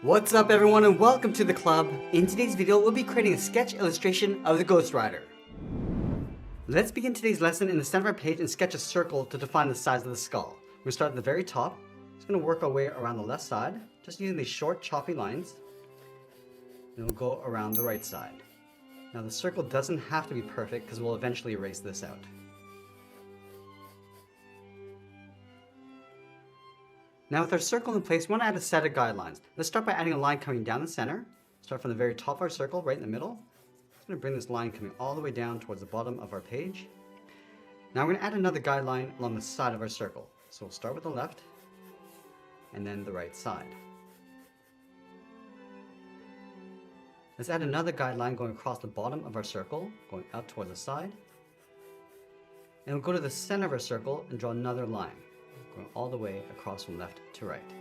What's up everyone and welcome to the club. In today's video we'll be creating a sketch illustration of the Ghost Rider. Let's begin today's lesson in the center of our page and sketch a circle to define the size of the skull. We're going to start at the very top. Just going to work our way around the left side, just using these short choppy lines. And we'll go around the right side. Now the circle doesn't have to be perfect because we'll eventually erase this out. Now with our circle in place, we want to add a set of guidelines. Let's start by adding a line coming down the center. Start from the very top of our circle, right in the middle. Just going to bring this line coming all the way down towards the bottom of our page. Now we're going to add another guideline along the side of our circle. So we'll start with the left and then the right side. Let's add another guideline going across the bottom of our circle, going out towards the side. And we'll go to the center of our circle and draw another line, going all the way across from left to right.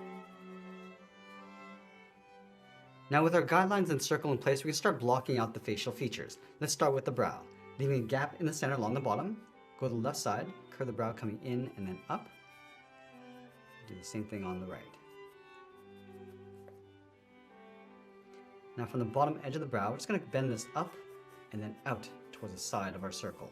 Now with our guidelines and circle in place, we can start blocking out the facial features. Let's start with the brow. Leaving a gap in the center along the bottom, go to the left side, curve the brow coming in and then up. Do the same thing on the right. Now from the bottom edge of the brow, we're just going to bend this up and then out towards the side of our circle.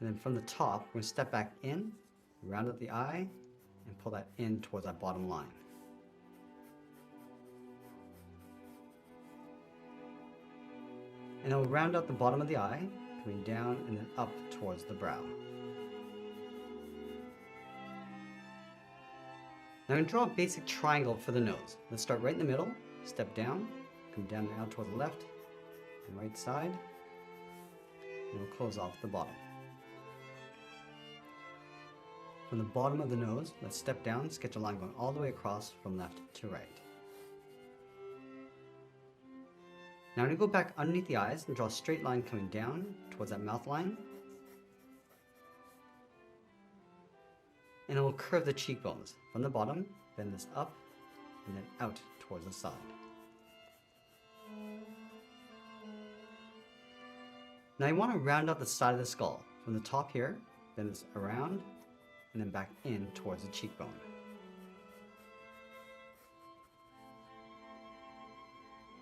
And then from the top, we're going to step back in, round out the eye, and pull that in towards that bottom line. And then we'll round out the bottom of the eye, coming down and then up towards the brow. Now I'm going to draw a basic triangle for the nose. Let's start right in the middle, step down, come down and out towards the left and right side, and we'll close off the bottom. From the bottom of the nose, let's step down, sketch a line going all the way across from left to right. Now I'm going to go back underneath the eyes and draw a straight line coming down towards that mouth line. And it will curve the cheekbones. From the bottom, bend this up and then out towards the side. Now you want to round out the side of the skull. From the top here, bend this around and then back in towards the cheekbone.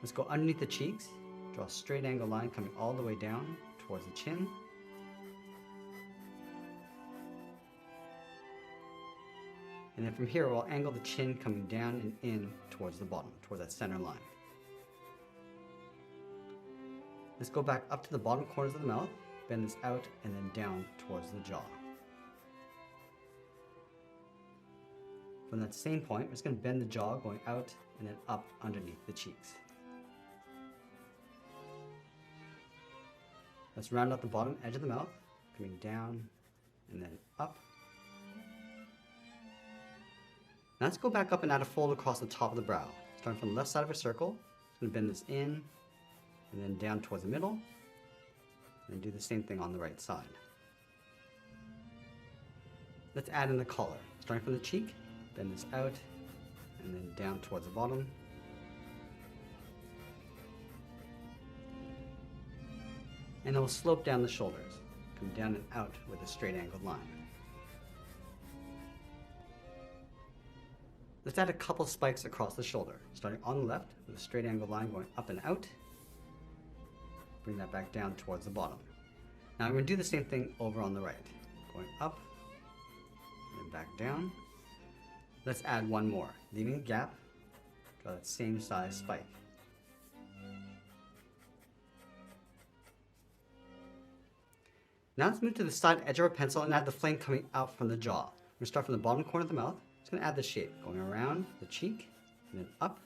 Let's go underneath the cheeks, draw a straight angle line coming all the way down towards the chin. And then from here, we'll angle the chin coming down and in towards the bottom, towards that center line. Let's go back up to the bottom corners of the mouth, bend this out and then down towards the jaw. From that same point, we're just going to bend the jaw going out and then up underneath the cheeks. Let's round out the bottom edge of the mouth, coming down and then up. Now let's go back up and add a fold across the top of the brow. Starting from the left side of our circle, I'm going to bend this in and then down towards the middle, and do the same thing on the right side. Let's add in the collar. Starting from the cheek, bend this out and then down towards the bottom. And it will slope down the shoulders, come down and out with a straight angled line. Let's add a couple spikes across the shoulder, starting on the left with a straight angled line going up and out. Bring that back down towards the bottom. Now I'm going to do the same thing over on the right, going up and then back down. Let's add one more, leaving a gap, draw that same size spike. Now let's move to the side edge of our pencil and add the flame coming out from the jaw. We're going to start from the bottom corner of the mouth. Just going to add the shape, going around the cheek and then up.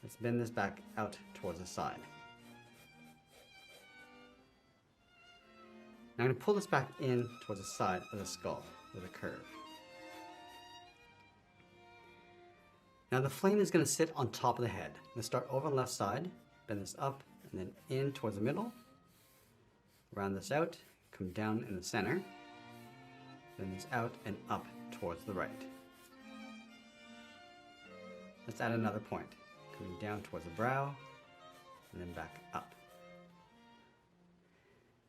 Let's bend this back out towards the side. Now I'm going to pull this back in towards the side of the skull with a curve. Now the flame is going to sit on top of the head. Let's start over on the left side, bend this up and then in towards the middle. Round this out, come down in the center, bend this out and up towards the right. Let's add another point, coming down towards the brow and then back up.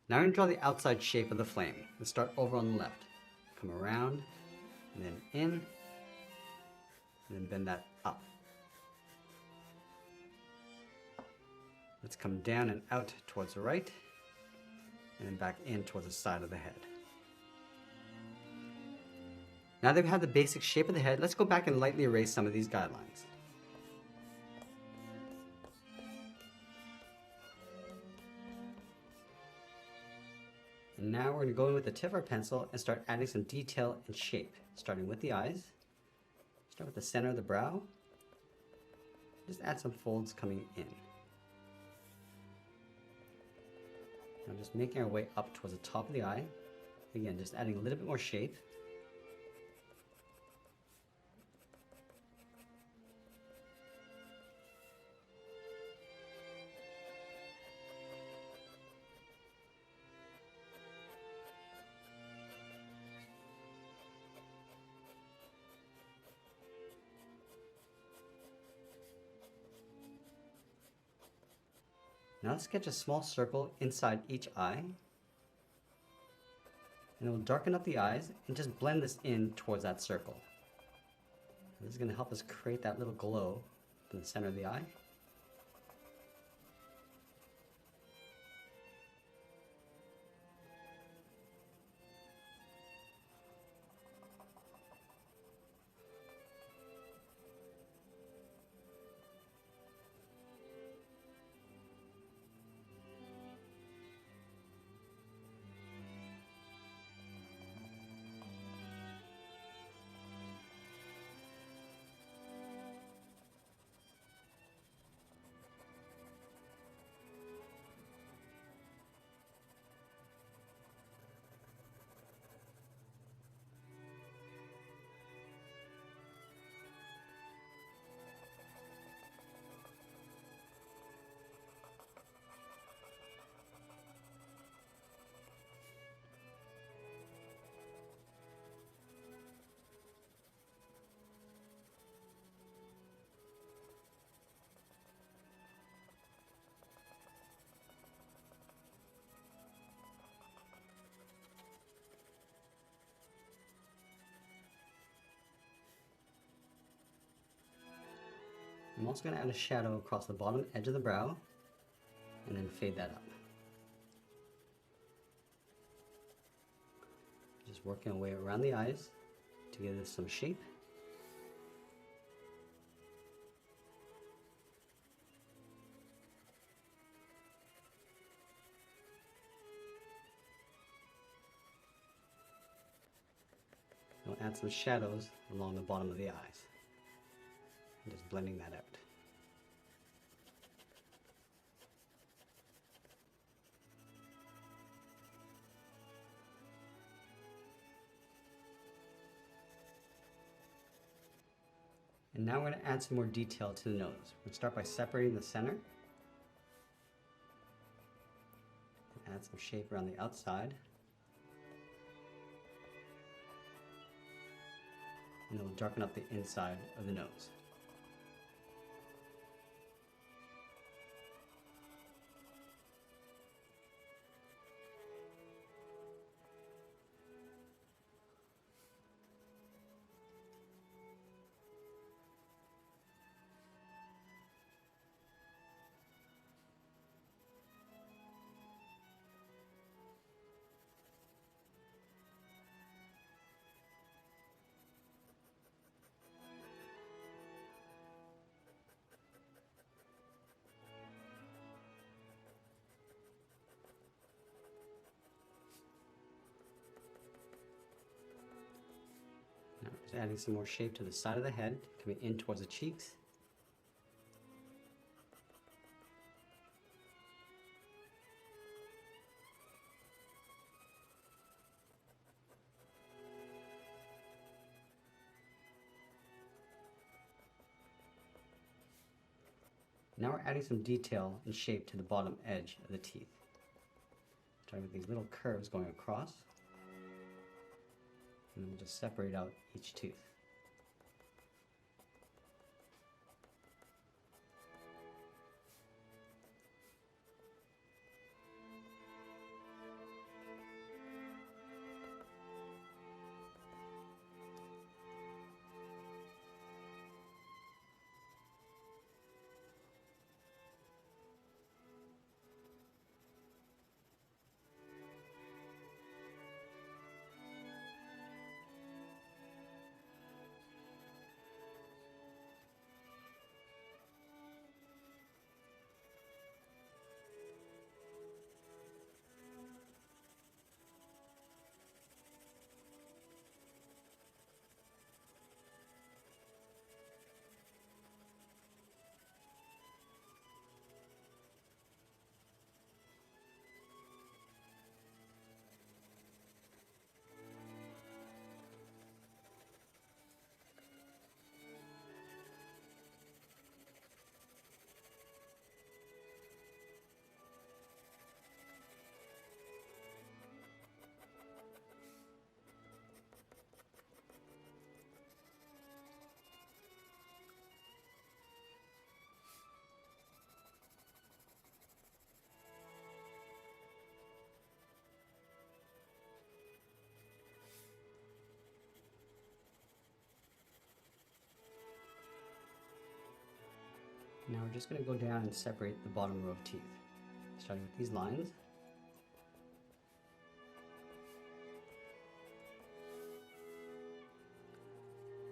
Now I'm going to draw the outside shape of the flame. Let's start over on the left. come around and then in, and then bend that up. Let's come down and out towards the right, and then back in towards the side of the head. Now that we have the basic shape of the head, let's go back and lightly erase some of these guidelines. And now we're going to go in with the tip of our pencil and start adding some detail and shape, starting with the eyes. Start with the center of the brow. Just add some folds coming in. Now just making our way up towards the top of the eye. Again, just adding a little bit more shape. Now let's sketch a small circle inside each eye. And we'll darken up the eyes and just blend this in towards that circle. This is going to help us create that little glow in the center of the eye. I'm also going to add a shadow across the bottom edge of the brow and then fade that up. Just working our way around the eyes to give this some shape. We'll add some shadows along the bottom of the eyes. And just blending that out. And now we're going to add some more detail to the nose. We'll start by separating the center. Add some shape around the outside. And then we'll darken up the inside of the nose. Now just adding some more shape to the side of the head, coming in towards the cheeks. Now we're adding some detail and shape to the bottom edge of the teeth. Starting with these little curves going across. And then we'll just separate out each tooth. we're just going to go down and separate the bottom row of teeth, starting with these lines.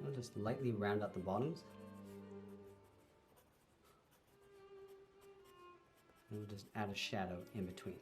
We'll just lightly round out the bottoms. And we'll just add a shadow in between.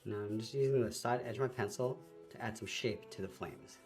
Now I'm just using the side edge of my pencil to add some shape to the flames.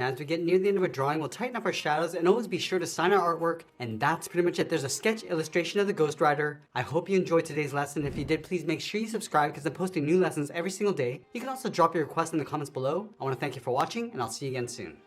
Now as we get near the end of a drawing, we'll tighten up our shadows and always be sure to sign our artwork. And that's pretty much it. There's a sketch illustration of the Ghost Rider. I hope you enjoyed today's lesson. If you did, please make sure you subscribe because I'm posting new lessons every single day. You can also drop your requests in the comments below. I want to thank you for watching and I'll see you again soon.